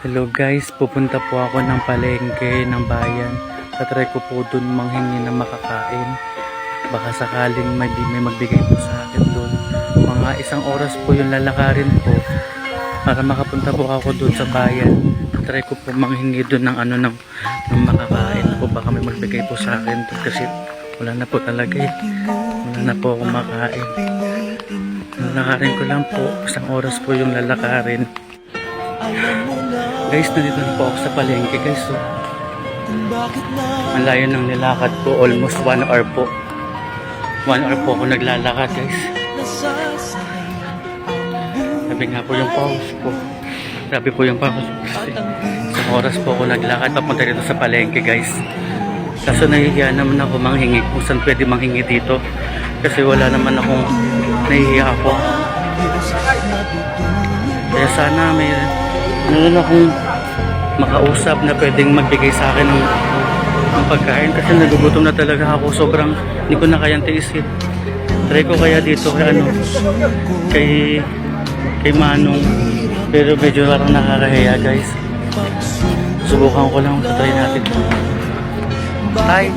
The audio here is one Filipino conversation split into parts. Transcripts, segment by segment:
Hello guys, pupunta po ako ng palengke ng bayan. Tatry ko po dun manghingi ng makakain. Baka sakaling may magbigay po sa akin dun. Mga isang oras po yung lalakarin po para makapunta po ako dun sa bayan. Tatry ko po manghingi dun ng makakain po. Baka may magbigay po sa akin dun kasi wala na po talaga eh. Wala na po akong makain. Lalakarin ko lang po. Isang oras po yung lalakarin. Guys, nandito na po ako sa palengke guys. So, ang layo ng nilakad ko, almost 1 hour po. 1 hour po ako naglalakad guys. Sabi nga po yung pause po. Sabi po yung pause. Isang oras po ako naglakad papunta dito sa palengke guys. Kaso nahihiya naman ako manghingi kung saan pwede manghingi dito. Kasi wala naman akong nahihiya ako. Kaya sana may meron akong makausap na pwedeng magbigay sa akin ng pagkain kasi nagugutom na talaga ako. Sobrang hindi ko na kayang tiisin. Try ko kaya dito kay Manong, pero medyo parang nakakahiya guys. Subukan ko lang, try natin. Tay,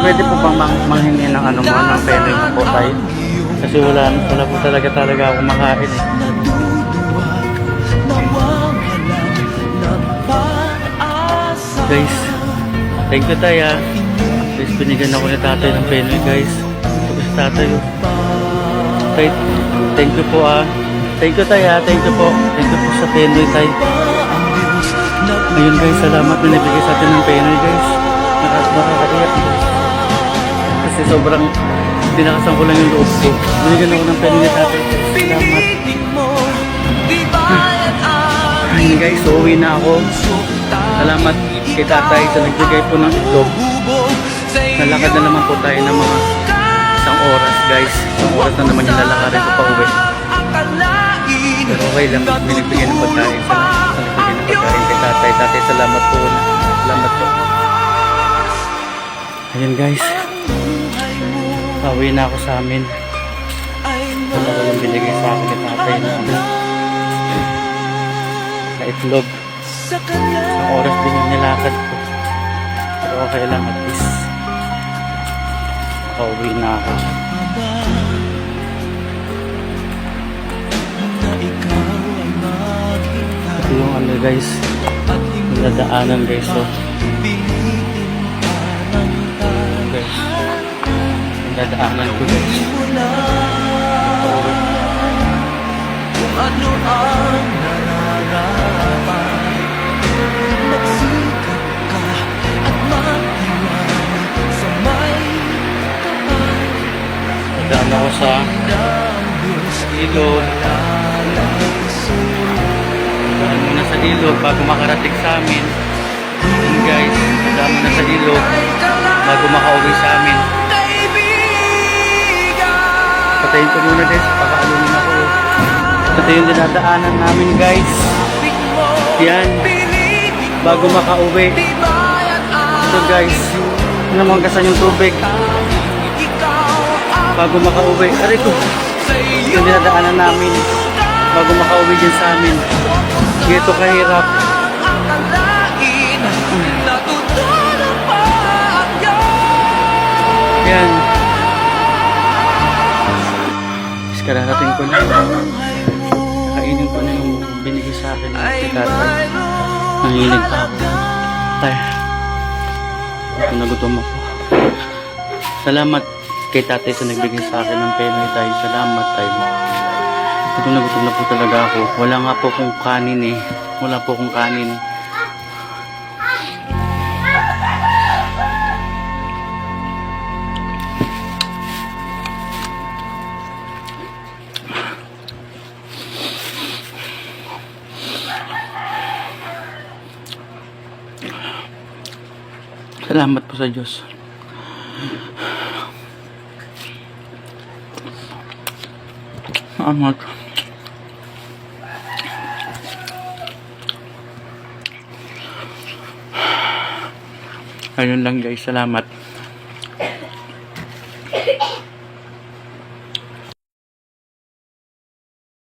pwede po bang manghingi ng ng pera mo po tayo? Kasi wala po talaga ako makain eh. Guys, thank you tayo. Guys, binigyan ako ni tatay ng penoy guys. Ito si tatay. Tay, thank you po ah. Thank you tayo. Thank you po. Thank you po sa penoy tay. Ayun guys, salamat na nabigay sa atin ng penoy guys. Nakakaiyak guys. Kasi sobrang tinakasan ko lang yung loob ko. Binigyan ako ng penoy ni tatay. Salamat. Ayun guys, so uwi na ako. Salamat kay tatay sa nagbigay po ng itlog. Nalakad na naman po tayo ng mga isang oras guys. Isang oras na naman yung lalakarin ko pa uwi. Pero okay lang, binigbigay ng pagkain. Salamat sa nagbigay ng pagkain kay tatay. Tatay, salamat po. Salamat po. Ayun guys, pauwi na ako sa amin. Wala ko yung binigay sa akin kay tatay na itlog. Ang oras din yung nilakad ko. Pero okay lang, at least pauwi na ako. Ito yung guys, yung nadaanan guys. So guys, yung nadaanan ko guys. Ano ang nararapat? Magsikap ka at magtiwala sa may kapal. Nadaan ako sa ilog. Nadaan muna sa ilog bago makarating sa amin. Yun guys, nadaan muna sa ilog bago makauwi sa amin. Patayin ko muna guys, pakaalunin ako. Ito yung dinadaanan namin guys. Yan, bago makauwi. Ito guys, namanggasan yung tubig bago makauwi. Aray ko, ito yung dinadaanan namin bago makauwi dyan sa amin. Ito kahirap. Yan, kararating ko na. Kainin ko na yung binigay sa akin ng tatay. Nanginig pa ako. Tay, nagutom ako. Salamat kay tatay sa nagbigay sa akin ng penoy tayo. Salamat tayo. Gutom na po talaga ako. Wala nga po kong kanin eh. Wala po kong kanin. Salamat po sa Diyos. Salamat. Ayun lang guys, salamat.